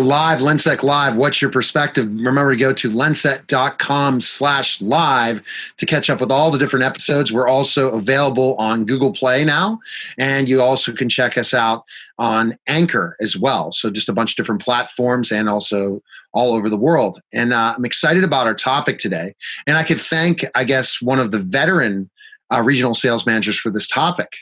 We're live, LENSEC Live. What's your perspective? Remember to go to lensec.com/live to catch up with all the different episodes. We're also available on Google Play now, and you also can check us out on Anchor as well. So just a bunch of different platforms and also all over the world. And I'm excited about our topic today. And I could thank, I guess, one of the veteran regional sales managers for this topic.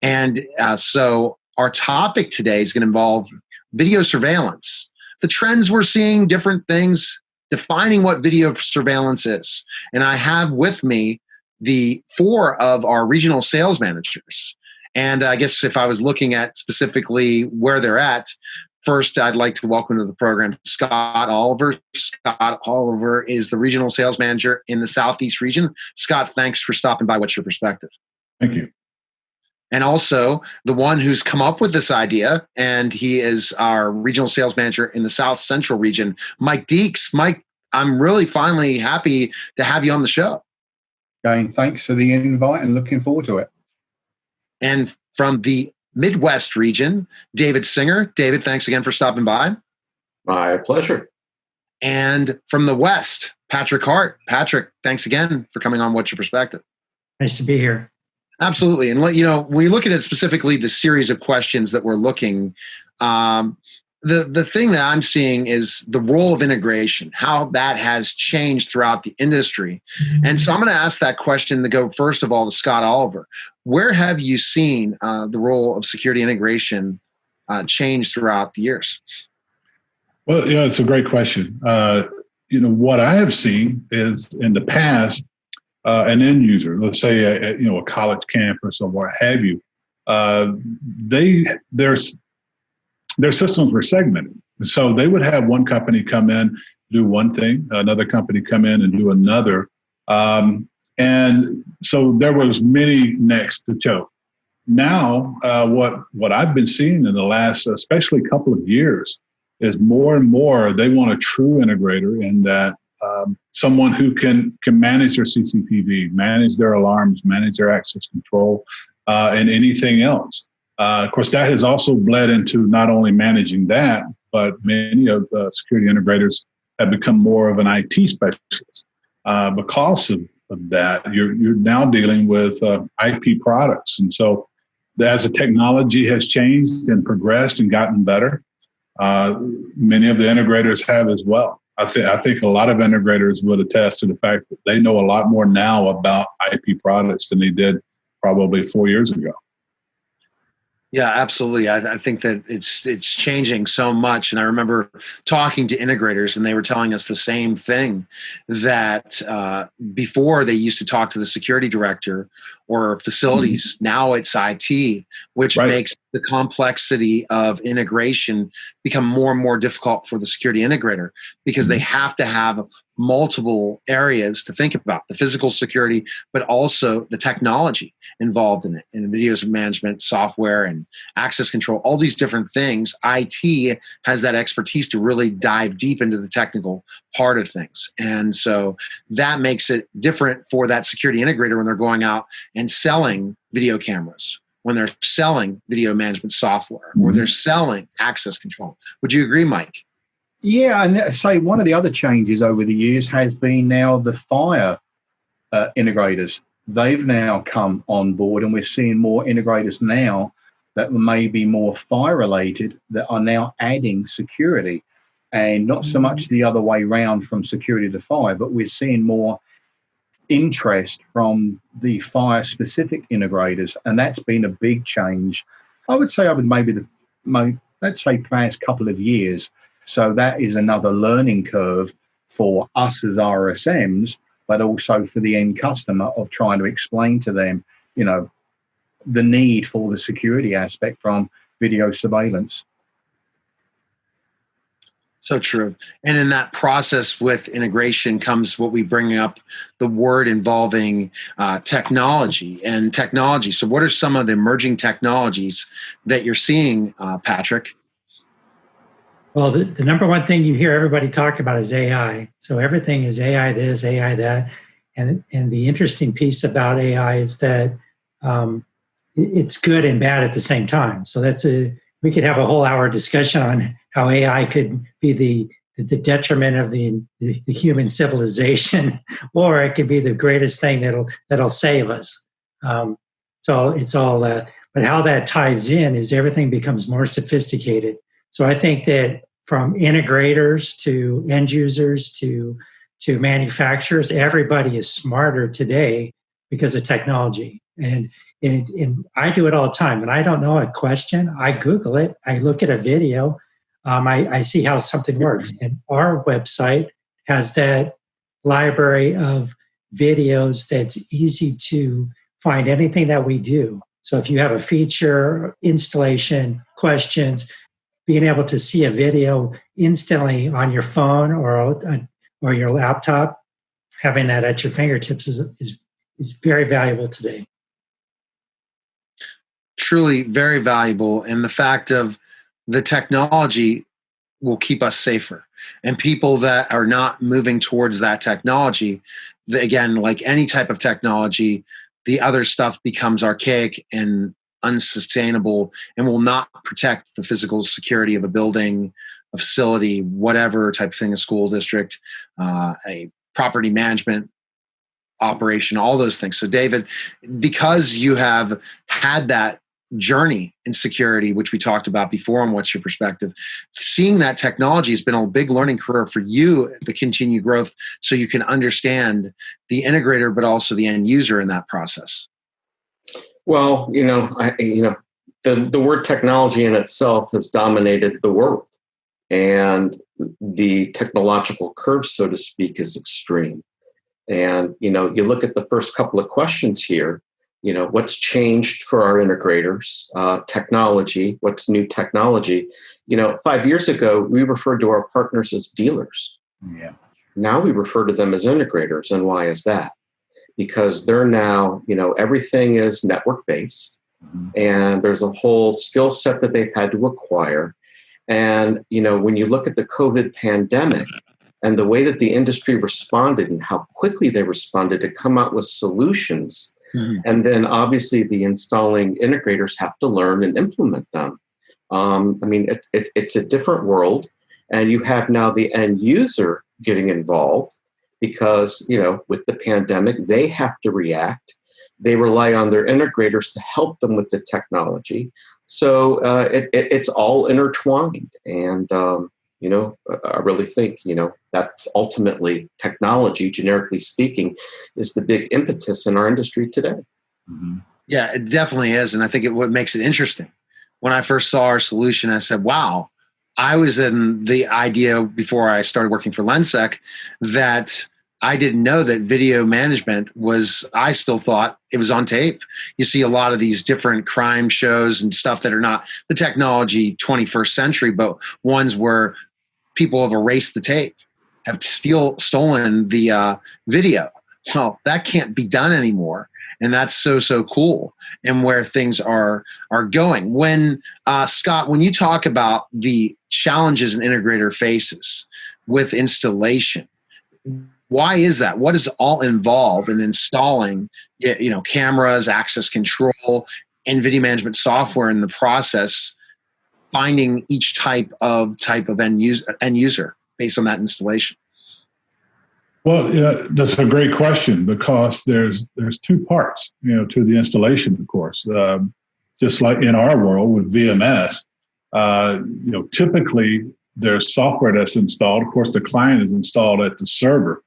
And so our topic today is going to involve video surveillance, the trends we're seeing, different things, defining what video surveillance is. And I have with me the 4 of our regional sales managers. And I guess if I was looking at specifically where they're at, first, I'd like to welcome to the program Scott Oliver. Scott Oliver is the regional sales manager in the Southeast region. Scott, thanks for stopping by. What's your perspective? Thank you. And also the one who's come up with this idea, and he is our regional sales manager in the South Central region, Mike Deakes. Mike, I'm really finally happy to have you on the show. Again, thanks for the invite and looking forward to it. And from the Midwest region, David Singer. David, thanks again for stopping by. My pleasure. And from the West, Patrick Hart. Patrick, thanks again for coming on. What's your perspective? Nice to be here. Absolutely. And, you know, when you look at it specifically, the series of questions that we're looking, the thing that I'm seeing is the role of integration, how that has changed throughout the industry. Mm-hmm. And so I'm going to ask that question to go first of all to Scott Oliver. Where have you seen the role of security integration change throughout the years? Well, yeah, it's a great question. What I have seen is in the past, an end user, let's say a college campus or what have you, their systems were segmented. So they would have one company come in, do one thing, another company come in and do another. And so there was many necks to choke. Now, what I've been seeing in the last, especially couple of years, is more and more they want a true integrator in that someone who can manage their CCTV, manage their alarms, manage their access control, and anything else. Of course, that has also bled into not only managing that, but many of the security integrators have become more of an IT specialist. Because of that, you're now dealing with IP products. And so as the technology has changed and progressed and gotten better, many of the integrators have as well. I think a lot of integrators would attest to the fact that they know a lot more now about IP products than they did probably 4 years ago. Yeah, absolutely. I think that it's changing so much. And I remember talking to integrators and they were telling us the same thing, that before they used to talk to the security director or facilities. Mm-hmm. Now it's IT, which right. makes the complexity of integration become more and more difficult for the security integrator, because they have to have multiple areas to think about, the physical security, but also the technology involved in it, and video management, software, and access control, all these different things. IT has that expertise to really dive deep into the technical part of things. And so that makes it different for that security integrator when they're going out and selling video cameras, when they're selling video management software, or they're selling access control. Would you agree, Mike? Yeah, and say one of the other changes over the years has been now the fire integrators. They've now come on board, and we're seeing more integrators now that may be more fire related that are now adding security, and not so much the other way around from security to fire, but we're seeing more interest from the fire specific integrators, and that's been a big change. I would say over maybe let's say past couple of years. So that is another learning curve for us as RSMs, but also for the end customer of trying to explain to them, the need for the security aspect from video surveillance. So true. And in that process with integration comes what we bring up, the word involving technology and technology. So what are some of the emerging technologies that you're seeing, Patrick? Well, the number one thing you hear everybody talk about is AI. So everything is AI this, AI that. And the interesting piece about AI is that it's good and bad at the same time. So we could have a whole hour discussion on how AI could be the detriment of the human civilization, or it could be the greatest thing that'll save us. So it's all but how that ties in is everything becomes more sophisticated. So I think that from integrators to end users to manufacturers, everybody is smarter today because of technology. And I do it all the time. When I don't know a question, I Google it. I look at a video. I see how something works. And our website has that library of videos that's easy to find anything that we do. So if you have a feature, installation, questions, being able to see a video instantly on your phone or your laptop, having that at your fingertips is very valuable today. Truly very valuable. And the fact of the technology will keep us safer. And people that are not moving towards that technology, again, like any type of technology, the other stuff becomes archaic and unsustainable and will not protect the physical security of a building, a facility, whatever type of thing, a school district, a property management operation, all those things. So David, because you have had that journey in security, which we talked about before, and what's your perspective, seeing that technology has been a big learning curve for you, the continued growth, so you can understand the integrator, but also the end user in that process. Well, the word technology in itself has dominated the world, and the technological curve, so to speak, is extreme. And, you look at the first couple of questions here, what's changed for our integrators, technology, what's new technology. 5 years ago, we referred to our partners as dealers. Yeah. Now we refer to them as integrators. And why is that? Because they're now, everything is network-based, and there's a whole skill set that they've had to acquire. And, when you look at the COVID pandemic and the way that the industry responded and how quickly they responded to come out with solutions, and then obviously the installing integrators have to learn and implement them. It's a different world, and you have now the end user getting involved because, with the pandemic, they have to react. They rely on their integrators to help them with the technology. So it's all intertwined. And, I really think, that's ultimately technology, generically speaking, is the big impetus in our industry today. Mm-hmm. Yeah, it definitely is. And I think what makes it interesting. When I first saw our solution, I said, wow, I was in the idea before I started working for LENSEC that I didn't know that video management I still thought it was on tape. You see a lot of these different crime shows and stuff that are not the technology 21st century, but ones where people have erased the tape, have stolen the video. Well, that can't be done anymore. And that's so cool, and where things are going. When Scott, when you talk about the challenges an integrator faces with installation, why is that? What is all involved in installing, cameras, access control, and video management software in the process? Finding each type of end user based on that installation. Well, that's a great question because there's two parts, to the installation, of course. Just like in our world with VMS, typically there's software that's installed. Of course, the client is installed at the server.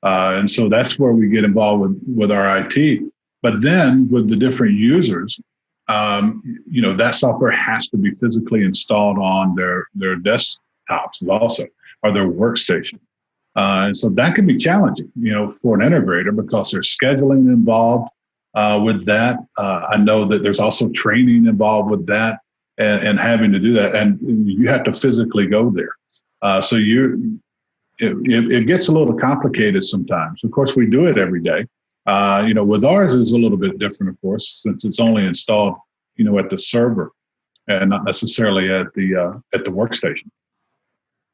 And so that's where we get involved with our IT. But then with the different users, that software has to be physically installed on their desktops also, or their workstation. And so that can be challenging, for an integrator because there's scheduling involved with that. I know that there's also training involved with that and having to do that. And you have to physically go there. So it gets a little complicated sometimes. Of course, we do it every day. With ours is a little bit different, of course, since it's only installed, at the server and not necessarily at the workstation.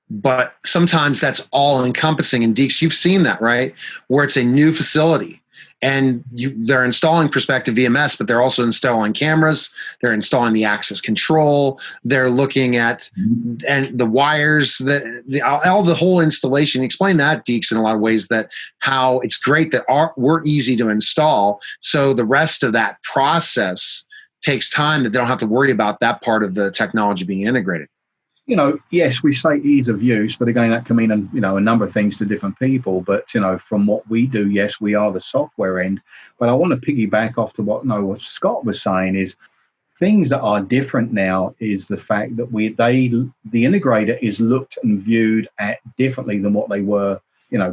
But sometimes that's all encompassing. And Deakes, you've seen that, right? Where it's a new facility And they're installing Perspective VMS, but they're also installing cameras. They're installing the access control. They're looking at and the wires, all the whole installation. Explain that, Deakes, in a lot of ways, that how it's great that we're easy to install. So the rest of that process takes time, that they don't have to worry about that part of the technology being integrated. Yes, we say ease of use, but again, that can mean, a number of things to different people. But, from what we do, yes, we are the software end. But I want to piggyback off to what Scott was saying is things that are different now is the fact that the integrator is looked and viewed at differently than what they were,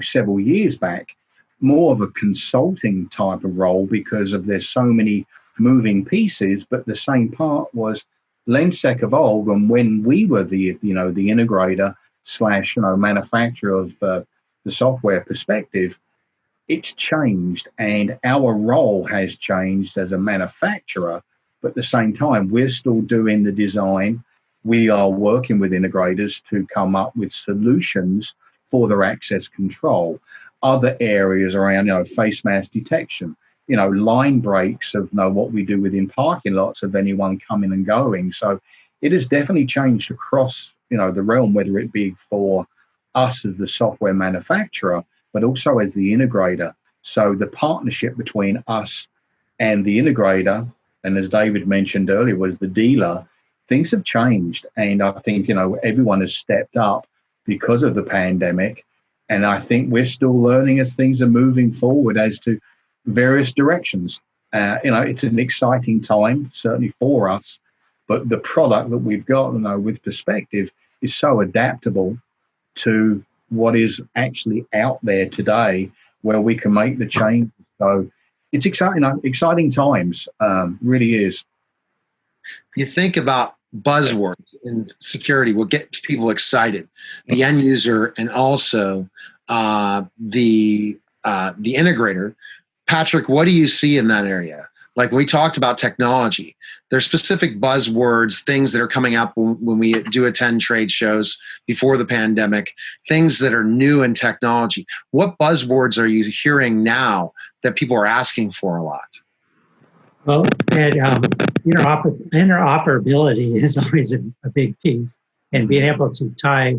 several years back. More of a consulting type of role because there's so many moving pieces, but the same part was LENSEC evolved, and when we were the integrator / manufacturer of the software Perspective, it's changed, and our role has changed as a manufacturer. But at the same time, we're still doing the design. We are working with integrators to come up with solutions for their access control. Other areas around, face mask detection, line breaks of what we do within parking lots of anyone coming and going. So it has definitely changed across, the realm, whether it be for us as the software manufacturer, but also as the integrator. So the partnership between us and the integrator, and as David mentioned earlier, was the dealer, things have changed. And I think, everyone has stepped up because of the pandemic. And I think we're still learning as things are moving forward as to various directions. It's an exciting time, certainly for us, but the product that we've got, with Perspective is so adaptable to what is actually out there today, where we can make the change. So it's exciting times, really is. You think about buzzwords in security, what gets people excited, the end user, and also the integrator. Patrick, what do you see in that area? Like, we talked about technology. There's specific buzzwords, things that are coming up when we do attend trade shows before the pandemic, things that are new in technology. What buzzwords are you hearing now that people are asking for a lot? Well, and, interoperability is always a big piece, and being able to tie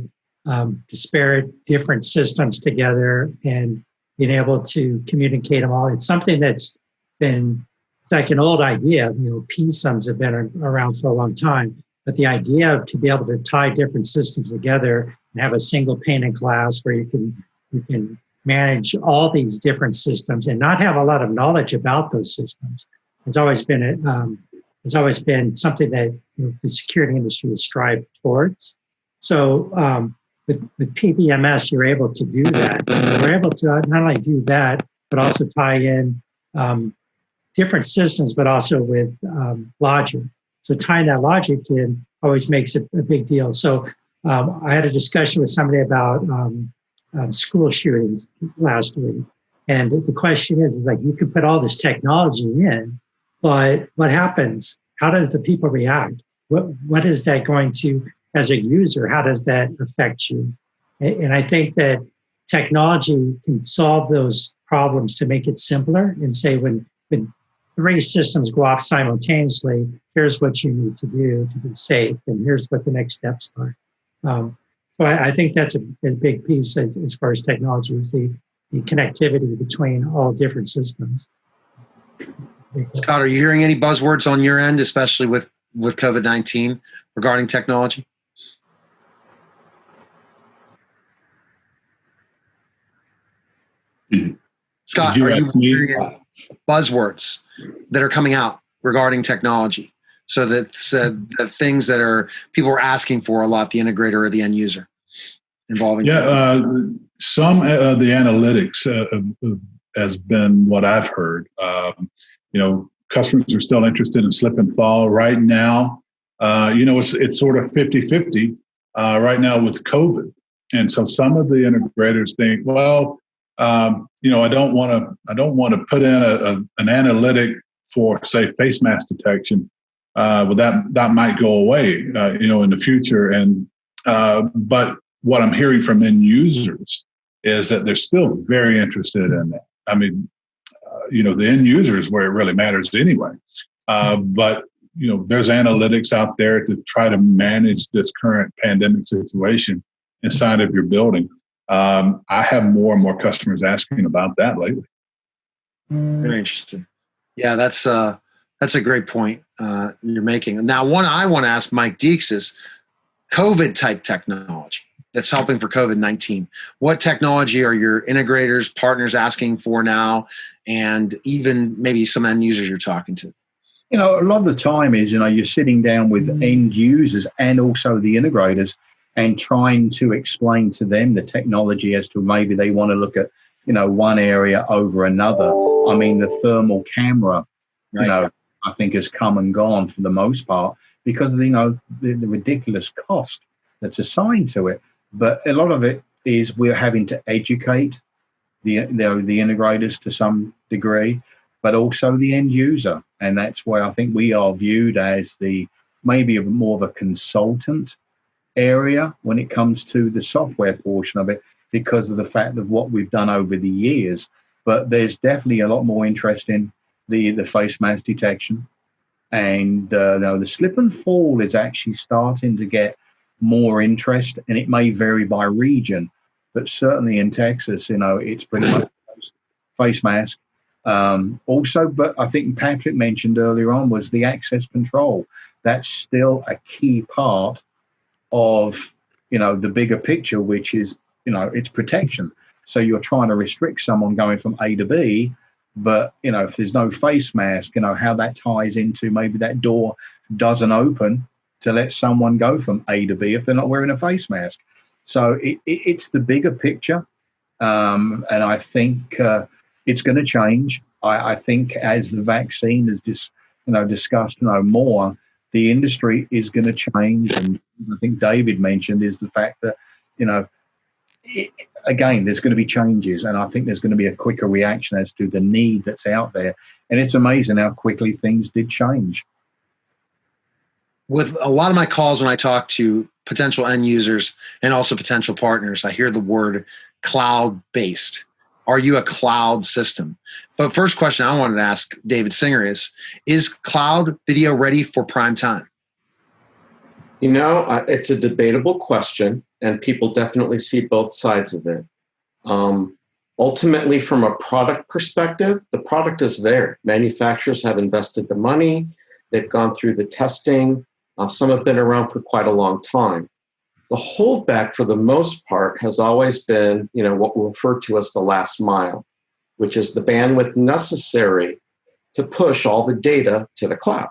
disparate different systems together and being able to communicate them all. It's something that's been like an old idea. PSUMs have been around for a long time, but the idea to be able to tie different systems together and have a single pane of glass where you can manage all these different systems and not have a lot of knowledge about those systems. It's always been something that the security industry has strived towards. So with PBMS, you're able to do that. We're able to not only do that, but also tie in different systems, but also with logic. So tying that logic in always makes it a big deal. So I had a discussion with somebody about school shootings last week. And the question is like, you can put all this technology in, but what happens? How does the people react? What is that going to, as a user, how does that affect you? And I think that technology can solve those problems to make it simpler and say, when 3 systems go off simultaneously, here's what you need to do to be safe, and here's what the next steps are. So I think that's a big piece as far as technology is the connectivity between all different systems. Scott, are you hearing any buzzwords on your end, especially with COVID-19 regarding technology? Scott, are you hearing any buzzwords that are coming out regarding technology? So that's the things that people are asking for a lot, the integrator or the end user involving. Yeah, some of the analytics has been what I've heard. Customers are still interested in slip and fall right now. It's sort of 50-50 right now with COVID. And so some of the integrators think, well, I don't want to put in an analytic for, say, face mask detection. That might go away, in the future. And but what I'm hearing from end users is that they're still very interested in that. I mean, the end user is where it really matters anyway. But there's analytics out there to try to manage this current pandemic situation inside of your building. I have more and more customers asking about that lately. Very interesting. Yeah, that's a great point you're making. Now, one I want to ask Mike Deakes is COVID type technology that's helping for COVID-19. What technology are your integrators, partners asking for now, and even maybe some end users you're talking to? A lot of the time is, you're sitting down with end users and also the integrators and trying to explain to them the technology as to maybe they want to look at, one area over another. I mean, the thermal camera, Right. I think has come and gone for the most part because of, the ridiculous cost that's assigned to it. But a lot of it is we're having to educate the integrators to some degree, but also the end user. And that's why I think we are viewed as maybe more of a consultant area when it comes to the software portion of it because of the fact of what we've done over the years. But there's definitely a lot more interest in the face mask detection. And the slip and fall is actually starting to get more interest, and it may vary by region. But certainly in Texas, it's pretty much face mask. Also, but I think Patrick mentioned earlier on was the access control. That's still a key part of, the bigger picture, which is, it's protection. So you're trying to restrict someone going from A to B, but, if there's no face mask, how that ties into maybe that door doesn't open to let someone go from A to B if they're not wearing a face mask. So it's the bigger picture. And I think it's going to change. I think as the vaccine is discussed more, the industry is going to change. And I think David mentioned is the fact that, again, there's going to be changes. And I think there's going to be a quicker reaction as to the need that's out there. And it's amazing how quickly things did change. With a lot of my calls when I talk to potential end users and also potential partners, I hear the word cloud-based. Are you a cloud system? But first question I wanted to ask David Singer is cloud video ready for prime time? It's a debatable question, and people definitely see both sides of it. Ultimately, from a product perspective, the product is there. Manufacturers have invested the money. They've gone through the testing. Some have been around for quite a long time. The holdback, for the most part, has always been, what we refer to as the last mile, which is the bandwidth necessary to push all the data to the cloud.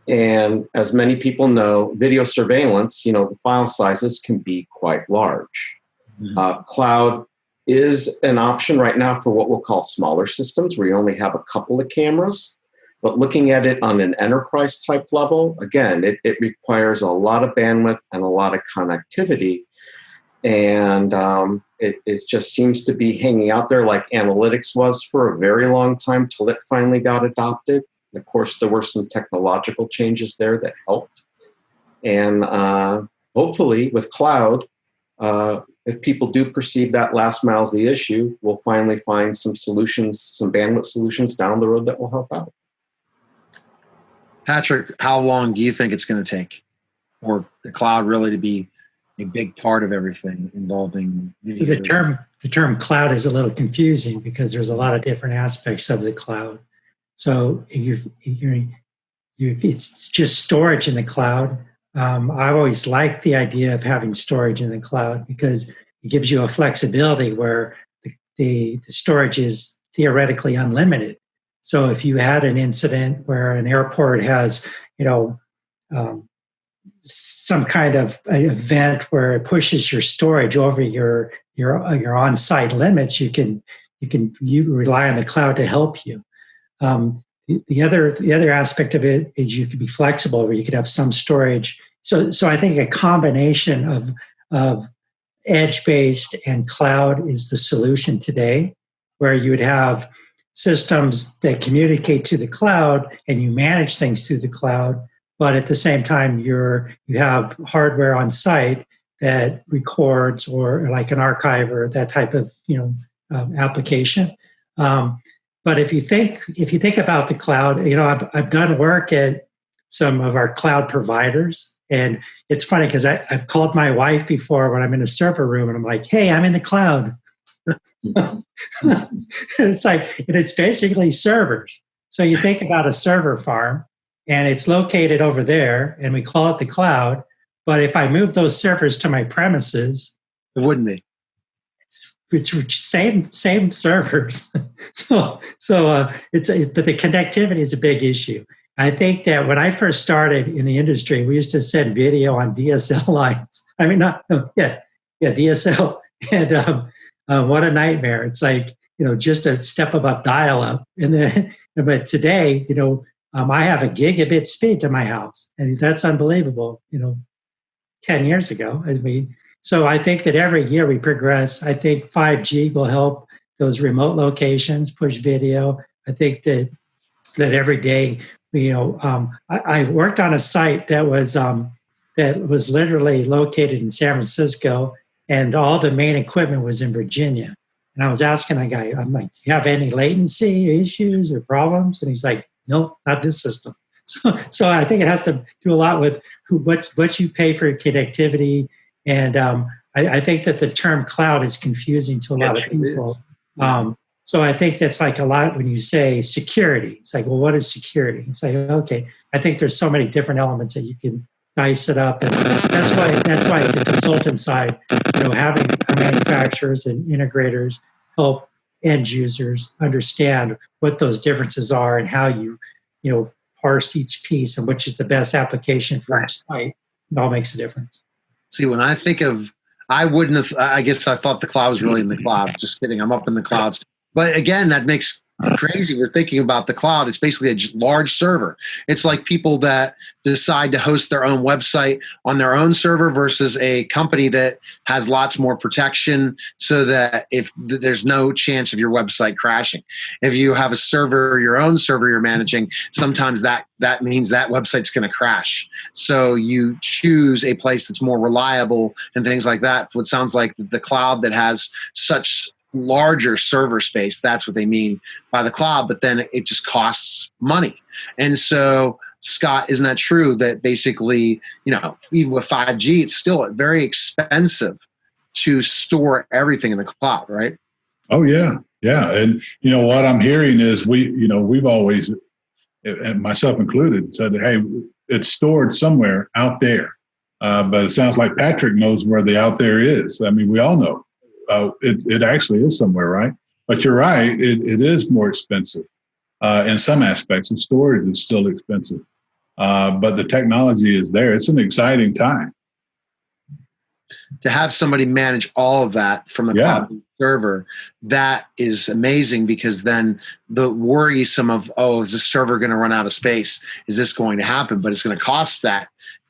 And as many people know, video surveillance, the file sizes can be quite large. Mm-hmm. Cloud is an option right now for what we'll call smaller systems, where you only have a couple of cameras. But looking at it on an enterprise type level, again, it requires a lot of bandwidth and a lot of connectivity. And it just seems to be hanging out there like analytics was for a very long time till it finally got adopted. Of course, there were some technological changes there that helped. And hopefully with cloud, if people do perceive that last mile is the issue, we'll finally find some solutions, some bandwidth solutions down the road that will help out. Patrick, how long do you think it's going to take for the cloud really to be a big part of everything involving video? The term cloud is a little confusing because there's a lot of different aspects of the cloud. So if it's just storage in the cloud, I've always liked the idea of having storage in the cloud because it gives you a flexibility where the storage is theoretically unlimited. So if you had an incident where an airport has, some kind of event where it pushes your storage over your on-site limits, you rely on the cloud to help you. The other aspect of it is you can be flexible, where you could have some storage. So I think a combination of edge-based and cloud is the solution today, where you would have systems that communicate to the cloud and you manage things through the cloud, but at the same time you have hardware on site that records, or like an archive or that type of application. But if you think about the cloud, I've done work at some of our cloud providers, and it's funny because I've called my wife before when I'm in a server room, and I'm like, "Hey, I'm in the cloud." It's basically servers. So you think about a server farm, and it's located over there, and we call it the cloud. But if I move those servers to my premises, it wouldn't be. It's same servers. But the connectivity is a big issue. I think that when I first started in the industry, we used to send video on DSL lines. DSL, and what a nightmare! It's like just a step above dial-up, but today, I have a gigabit speed to my house, and that's unbelievable. 10 years ago, so I think that every year we progress. I think 5G will help those remote locations push video. I think that every day, I worked on a site that was literally located in San Francisco, and all the main equipment was in Virginia. And I was asking a guy, I'm like, "Do you have any latency issues or problems?" And he's like, "Nope, not this system." So I think it has to do a lot with what you pay for connectivity. And I think that the term cloud is confusing to a lot of people. So I think that's like a lot when you say security. It's like, well, what is security? It's like, okay, I think there's so many different elements that you can dice it up. And that's why the consultant side, having manufacturers and integrators help end users understand what those differences are and how you parse each piece and which is the best application for each site. It all makes a difference. See, when I think of, I guess I thought the cloud was really in the cloud. Just kidding. I'm up in the clouds. But again, that makes crazy. We're thinking about the cloud. It's basically a large server. It's like people that decide to host their own website on their own server versus a company that has lots more protection so that if there's no chance of your website crashing. If you have a server, your own server you're managing, sometimes that means that website's going to crash. So you choose a place that's more reliable and things like that. What sounds like the cloud that has such larger server space, that's what they mean by the cloud, but then it just costs money. And so, Scott, isn't that true that basically, even with 5G, it's still very expensive to store everything in the cloud, right? Oh, yeah. Yeah. And, what I'm hearing is we've always, and myself included, said, hey, it's stored somewhere out there. But it sounds like Patrick knows where the out there is. I mean, we all know. It actually is somewhere, right? But you're right, it is more expensive in some aspects, and storage is still expensive. But the technology is there. It's an exciting time. To have somebody manage all of that from the cloud server, that is amazing, because then the worrisome of, is this server going to run out of space? Is this going to happen? But it's going to cost that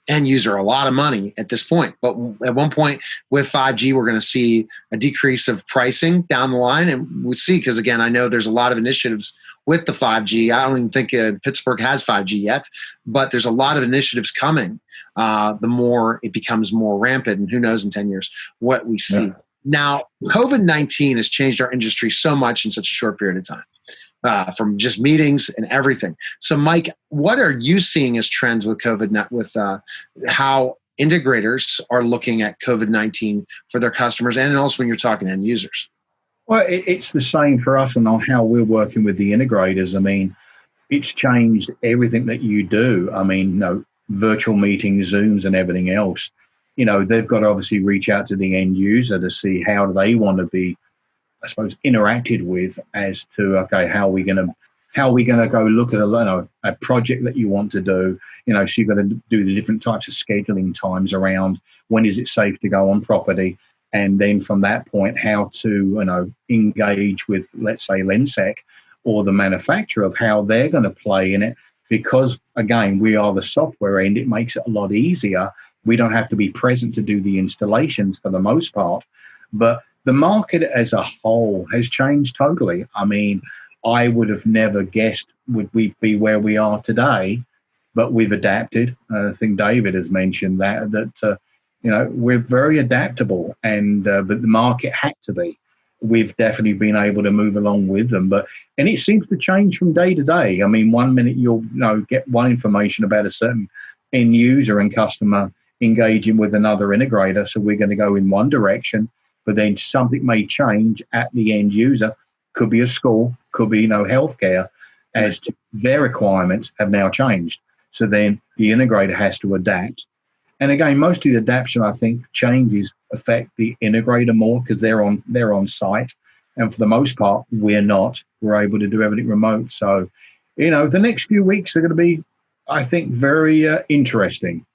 end user a lot of money at this point. But at one point with 5G, we're going to see a decrease of pricing down the line. And we'll see, because again, I know there's a lot of initiatives with the 5G. I don't even think Pittsburgh has 5G yet, but there's a lot of initiatives coming. The more it becomes more rampant, and who knows in 10 years what we see. Yeah. Now, COVID-19 has changed our industry so much in such a short period of time. From just meetings and everything. So, Mike, what are you seeing as trends with COVID, with how integrators are looking at COVID-19 for their customers, and also when you're talking to end users? Well, it's the same for us and on how we're working with the integrators. I mean, it's changed everything that you do. I mean, virtual meetings, Zooms, and everything else. They've got to obviously reach out to the end user to see how they want to be, I suppose, interacted with as to, okay, how are we going to go look at a project that you want to do? So you've got to do the different types of scheduling times around when is it safe to go on property, and then from that point, how to engage with, let's say, LENSEC or the manufacturer of how they're going to play in it. Because again, we are the software end, it makes it a lot easier. We don't have to be present to do the installations for the most part, but the market as a whole has changed totally. I mean, I would have never guessed would we be where we are today, but we've adapted. I think David has mentioned that we're very adaptable, and but the market had to be. we've definitely been able to move along with them. And it seems to change from day to day. I mean, 1 minute you'll get one information about a certain end user and customer engaging with another integrator, so we're going to go in one direction, but then something may change at the end user. Could be a school, could be healthcare, as to their requirements have now changed. So then the integrator has to adapt. And again, most of the adaptation, I think, changes affect the integrator more because they're on site. And for the most part, we're not. We're able to do everything remote. So, the next few weeks are going to be, I think, very interesting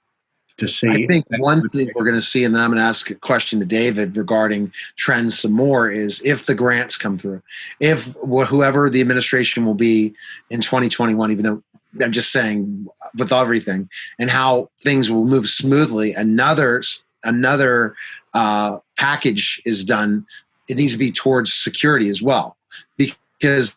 to see. I think one thing we're going to see, and then I'm going to ask a question to David regarding trends some more, is if the grants come through, if whoever the administration will be in 2021, even though I'm just saying with everything and how things will move smoothly, another package is done. It needs to be towards security as well, because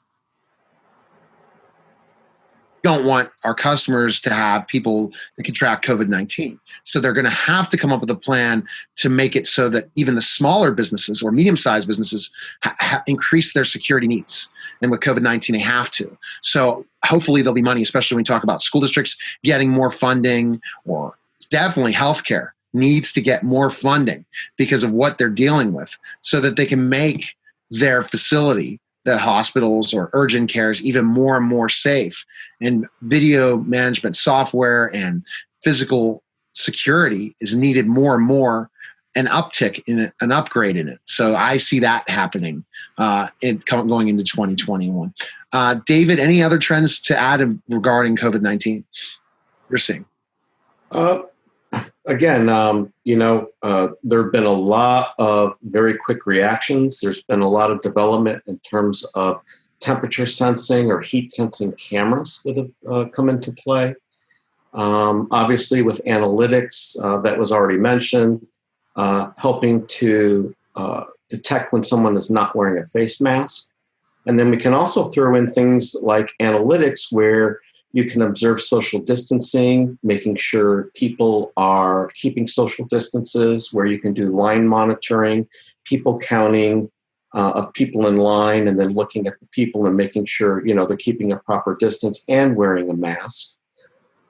we don't want our customers to have people that contract COVID-19. So they're going to have to come up with a plan to make it so that even the smaller businesses or medium-sized businesses increase their security needs. And with COVID-19, they have to. So hopefully there'll be money, especially when we talk about school districts getting more funding, or definitely healthcare needs to get more funding because of what they're dealing with, so that they can make their facility, the hospitals or urgent cares, even more and more safe. And video management software and physical security is needed more and more, an uptick in it, an upgrade in it. So I see that happening going into 2021. David, any other trends to add regarding COVID-19 you're seeing? Again, there have been a lot of very quick reactions. There's been a lot of development in terms of temperature sensing or heat sensing cameras that have come into play. Obviously, with analytics, that was already mentioned, helping to detect when someone is not wearing a face mask. And then we can also throw in things like analytics where you can observe social distancing, making sure people are keeping social distances, where you can do line monitoring, people counting of people in line, and then looking at the people and making sure they're keeping a proper distance and wearing a mask.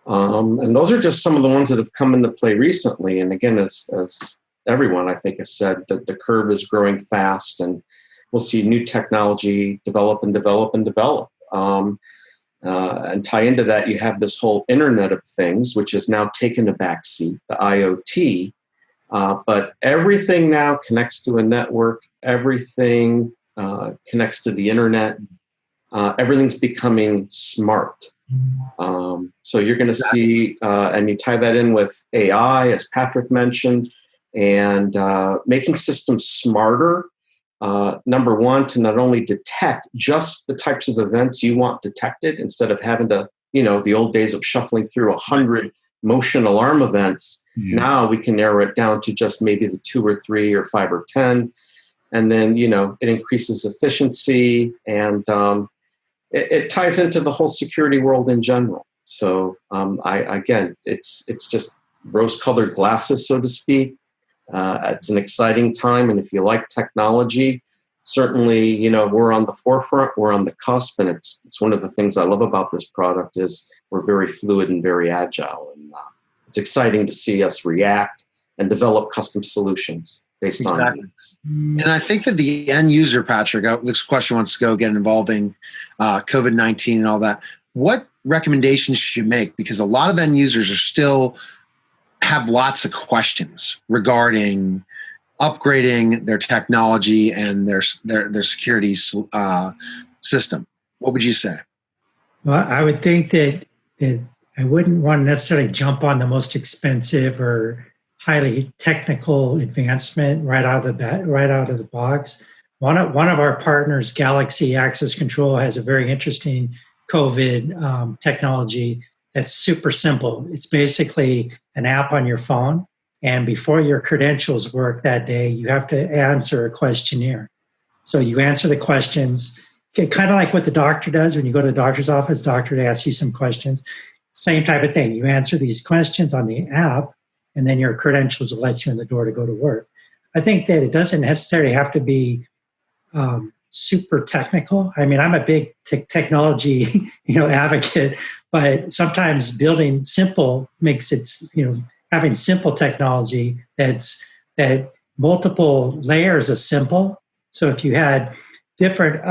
And those are just some of the ones that have come into play recently. And again, as everyone I think has said, that the curve is growing fast, and we'll see new technology develop and develop and develop. And tie into that, you have this whole Internet of Things, which has now taken a backseat, the IoT. But everything now connects to a network. Everything connects to the internet. Everything's becoming smart. So you're going to see, and you tie that in with AI, as Patrick mentioned, and making systems smarter. Number one, to not only detect just the types of events you want detected, instead of having to, the old days of shuffling through 100 motion alarm events. Now we can narrow it down to just maybe the 2 or 3 or 5 or 10. And then, it increases efficiency, and it ties into the whole security world in general. So it's just rose-colored glasses, so to speak. It's an exciting time, and if you like technology, certainly, we're on the forefront, we're on the cusp, and it's one of the things I love about this product is we're very fluid and very agile, and it's exciting to see us react and develop custom solutions based on it. And I think that the end user, Patrick, this question wants to go again involving COVID-19 and all that. What recommendations should you make? Because a lot of end users are still have lots of questions regarding upgrading their technology and their security system. What would you say? Well, I would think that I wouldn't want to necessarily jump on the most expensive or highly technical advancement right out of the box. One of our partners, Galaxy Access Control, has a very interesting COVID technology that's super simple. It's basically an app on your phone, and before your credentials work that day, you have to answer a questionnaire. So you answer the questions, kind of like what the doctor does when you go to the doctor's office. Doctor asks you some questions. Same type of thing. You answer these questions on the app, and then your credentials will let you in the door to go to work. I think that it doesn't necessarily have to be super technical. I mean, I'm a big technology, advocate, but sometimes building simple makes it, having simple technology that multiple layers of simple. So if you had different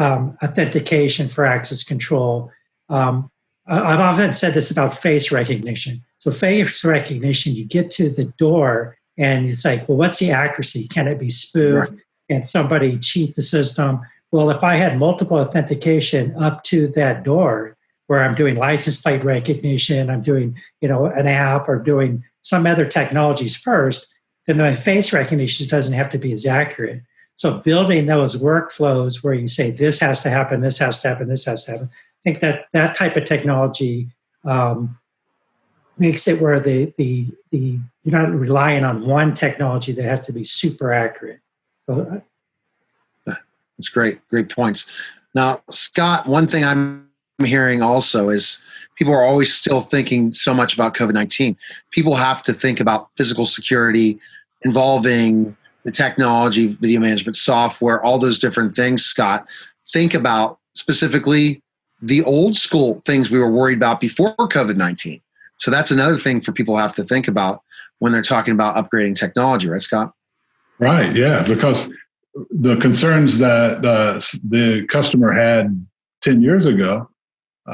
authentication for access control, I've often said this about face recognition. So face recognition, you get to the door and it's like, well, what's the accuracy? Can it be spoofed? Right. Can somebody cheat the system? Well, if I had multiple authentication up to that door where I'm doing license plate recognition, I'm doing, an app or doing some other technologies first, then my face recognition doesn't have to be as accurate. So building those workflows where you say, this has to happen, this has to happen, this has to happen. I think that type of technology makes it where the you're not relying on one technology that has to be super accurate. So, that's great points. Now, Scott, one thing I'm hearing also is people are always still thinking so much about COVID-19. People have to think about physical security involving the technology, video management software, all those different things. Scott, think about specifically the old school things we were worried about before COVID-19. So that's another thing for people to have to think about when they're talking about upgrading technology, right, Scott? Right, yeah, because the concerns that the customer had 10 years ago,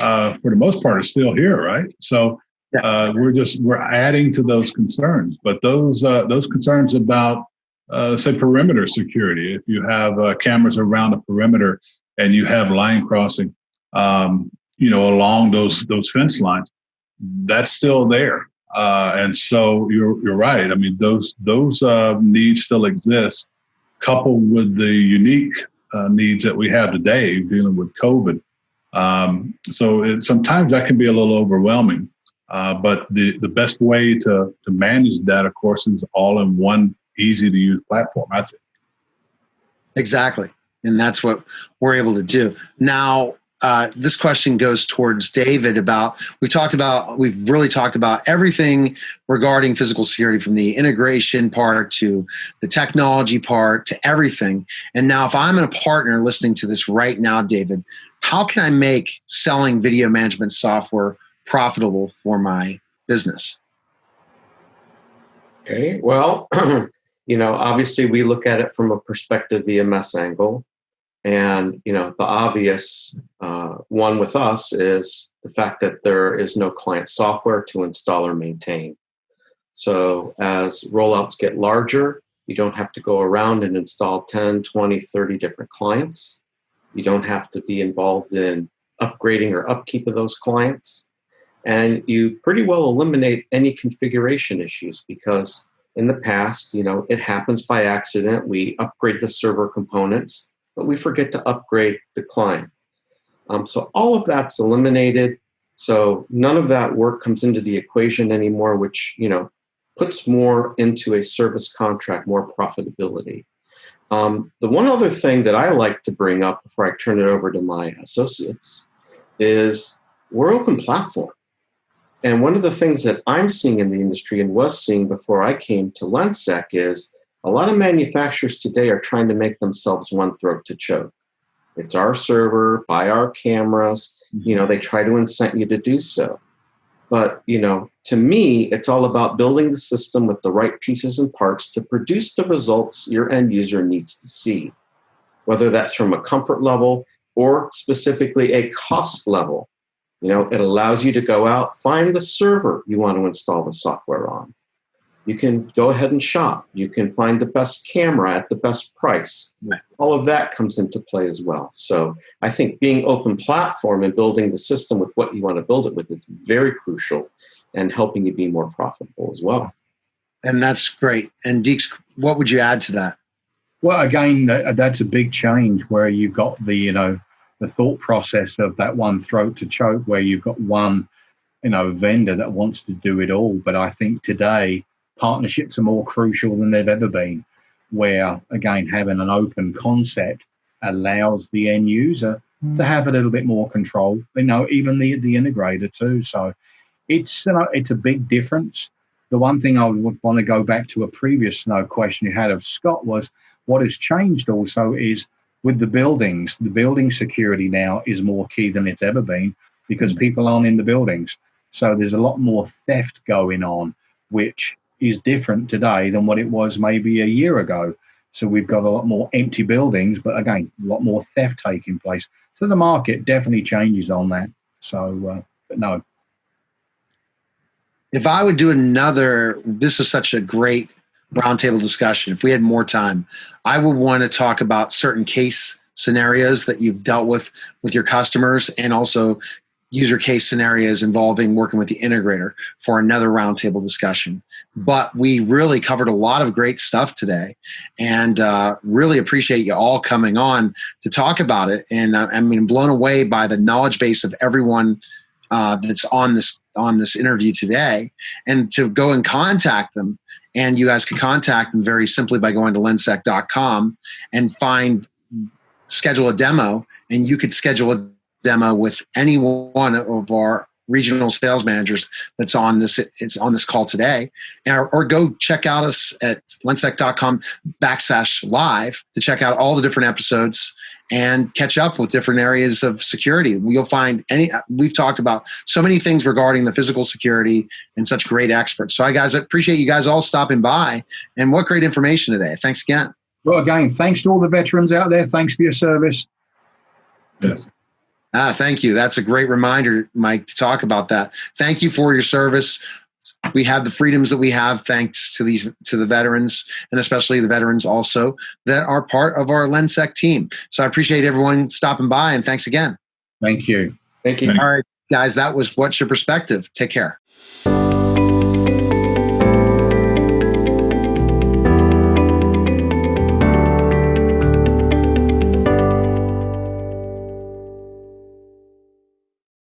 for the most part, are still here, right? So we're adding to those concerns, but those concerns about say perimeter security, if you have cameras around a perimeter and you have line crossing, along those fence lines, that's still there. And so you're right. I mean, those needs still exist, coupled with the unique needs that we have today dealing with COVID. So sometimes that can be a little overwhelming. But the best way to manage that, of course, is all in one easy to use platform, I think. Exactly. And that's what we're able to do. Now, this question goes towards David we've really talked about everything regarding physical security, from the integration part to the technology part to everything. And now if I'm a partner listening to this right now, David, how can I make selling video management software profitable for my business? Okay, well, obviously we look at it from a perspective VMS angle. And, the obvious one with us is the fact that there is no client software to install or maintain. So as rollouts get larger, you don't have to go around and install 10, 20, 30 different clients. You don't have to be involved in upgrading or upkeep of those clients. And you pretty well eliminate any configuration issues, because in the past, it happens by accident. We upgrade the server components, but we forget to upgrade the client. So all of that's eliminated. So none of that work comes into the equation anymore, which, puts more into a service contract, more profitability. The one other thing that I like to bring up before I turn it over to my associates is we're open platform. And one of the things that I'm seeing in the industry and was seeing before I came to LENSEC is a lot of manufacturers today are trying to make themselves one throat to choke. It's our server, buy our cameras. They try to incent you to do so. But, to me, it's all about building the system with the right pieces and parts to produce the results your end user needs to see, whether that's from a comfort level or specifically a cost level. It allows you to go out, find the server you want to install the software on. You can go ahead and shop. You can find the best camera at the best price. All of that comes into play as well. So I think being open platform and building the system with what you want to build it with is very crucial, and helping you be more profitable as well. And that's great. And Deakes, what would you add to that? Well, again, that's a big change where you've got the thought process of that one throat to choke, where you've got one, vendor that wants to do it all. But I think today, partnerships are more crucial than they've ever been, where, again, having an open concept allows the end user to have a little bit more control, even the integrator too. So it's a big difference. The one thing I would want to go back to a previous question you had of Scott was what has changed also is with the building security now is more key than it's ever been because people aren't in the buildings. So there's a lot more theft going on, which is different today than what it was maybe a year ago. So we've got a lot more empty buildings, but again, a lot more theft taking place. So the market definitely changes on that. So, but no. If I would do this is such a great roundtable discussion. If we had more time, I would want to talk about certain case scenarios that you've dealt with your customers, and also user case scenarios involving working with the integrator for another roundtable discussion. But we really covered a lot of great stuff today, and really appreciate you all coming on to talk about it. And I'm blown away by the knowledge base of everyone that's on this interview today, and to go and contact them. And you guys can contact them very simply by going to lensec.com and schedule a demo, and you could schedule a demo with any one of our regional sales managers that's on this call today, or go check out us at lensec.com/live to check out all the different episodes and catch up with different areas of security. You'll find we've talked about so many things regarding the physical security and such great experts. So I appreciate you guys all stopping by, and what great information today. Thanks again. Well, again, thanks to all the veterans out there. Thanks for your service. Yes. Thank you. That's a great reminder, Mike, to talk about that. Thank you for your service. We have the freedoms that we have thanks to the veterans, and especially the veterans also that are part of our LENSEC team. So I appreciate everyone stopping by, and thanks again. Thank you. Thank you. All right, guys, that was What's Your Perspective. Take care.